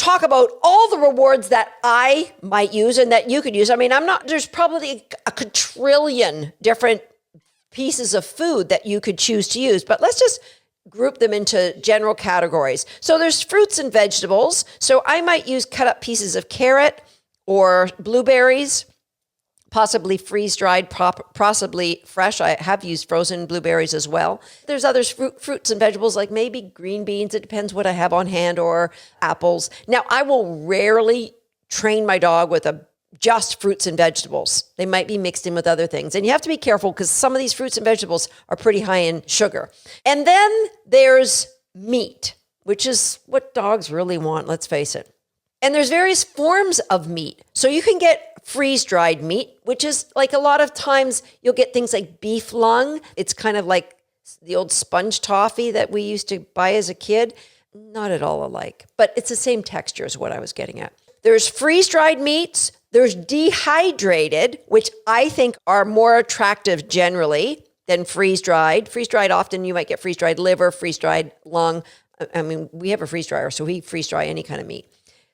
talk about all the rewards that I might use and that you could use. I mean, there's probably a katrillion different pieces of food that you could choose to use, but let's just group them into general categories. So there's fruits and vegetables. So I might use cut up pieces of carrot or blueberries, possibly freeze-dried, possibly fresh. I have used frozen blueberries as well. There's other fruits and vegetables like maybe green beans. It depends what I have on hand, or apples. Now, I will rarely train my dog with just fruits and vegetables. They might be mixed in with other things. And you have to be careful because some of these fruits and vegetables are pretty high in sugar. And then there's meat, which is what dogs really want, let's face it. And there's various forms of meat. So you can get freeze-dried meat, which is like a lot of times you'll get things like beef lung. It's kind of like the old sponge toffee that we used to buy as a kid. Not at all alike, but it's the same texture is what I was getting at. There's freeze-dried meats. There's dehydrated, which I think are more attractive generally than freeze-dried. Freeze-dried, often you might get freeze-dried liver, freeze-dried lung. I mean, we have a freeze dryer, so we freeze-dry any kind of meat.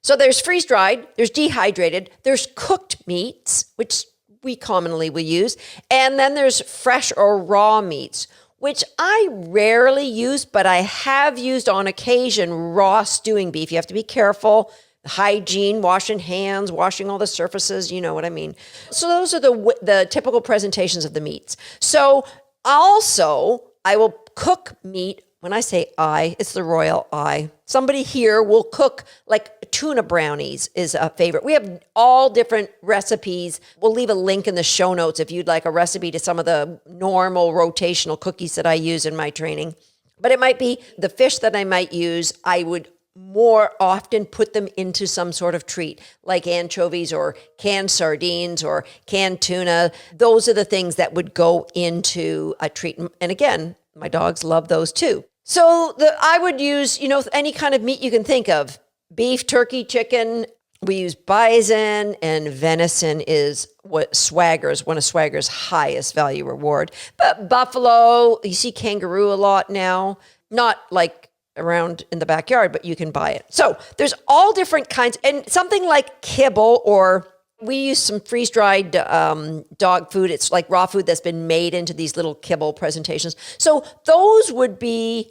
So there's freeze-dried, there's dehydrated, there's cooked meats, which we commonly will use, and then there's fresh or raw meats, which I rarely use, but I have used on occasion raw stewing beef. You have to be careful. Hygiene, washing hands, washing all the surfaces, you know what I mean. So those are the typical presentations of the meats. So also, I will cook meat. When I say I, it's the royal I. Somebody here will cook like tuna brownies is a favorite. We have all different recipes. We'll leave a link in the show notes if you'd like a recipe to some of the normal rotational cookies that I use in my training. But it might be the fish that I might use. I would more often put them into some sort of treat like anchovies or canned sardines or canned tuna. Those are the things that would go into a treat. And again, my dogs love those too. So I would use, any kind of meat you can think of. Beef, turkey, chicken. We use bison, and venison is one of Swagger's highest value reward. But buffalo, you see kangaroo a lot now. Not like around in the backyard, but you can buy it. So there's all different kinds, and something like kibble, or we use some freeze-dried dog food. It's like raw food that's been made into these little kibble presentations. So those would be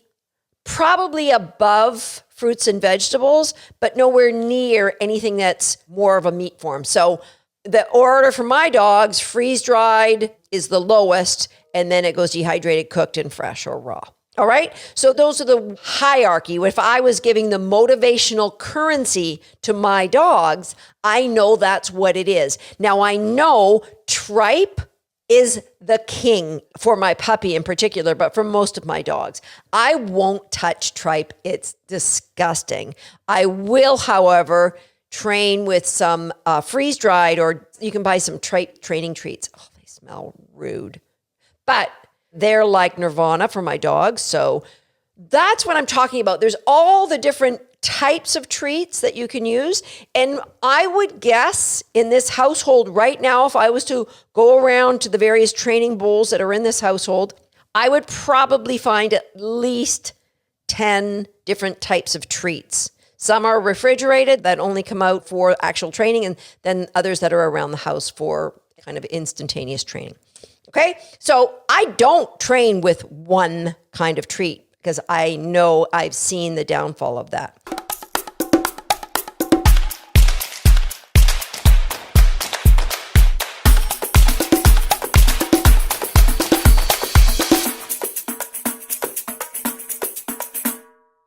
probably above fruits and vegetables, but nowhere near anything that's more of a meat form. So the order for my dogs, freeze-dried is the lowest, and then it goes dehydrated, cooked, and fresh or raw. All right. So those are the hierarchy. If I was giving the motivational currency to my dogs, I know that's what it is. Now I know tripe is the king for my puppy in particular, but for most of my dogs. I won't touch tripe. It's disgusting. I will, however, train with some freeze-dried, or you can buy some tripe training treats. Oh, they smell rude. But they're like nirvana for my dogs. So that's what I'm talking about. There's all the different types of treats that you can use. And I would guess in this household right now, if I was to go around to the various training bowls that are in this household, I would probably find at least 10 different types of treats. Some are refrigerated that only come out for actual training, and then others that are around the house for kind of instantaneous training. Okay, so I don't train with one kind of treat because I know I've seen the downfall of that.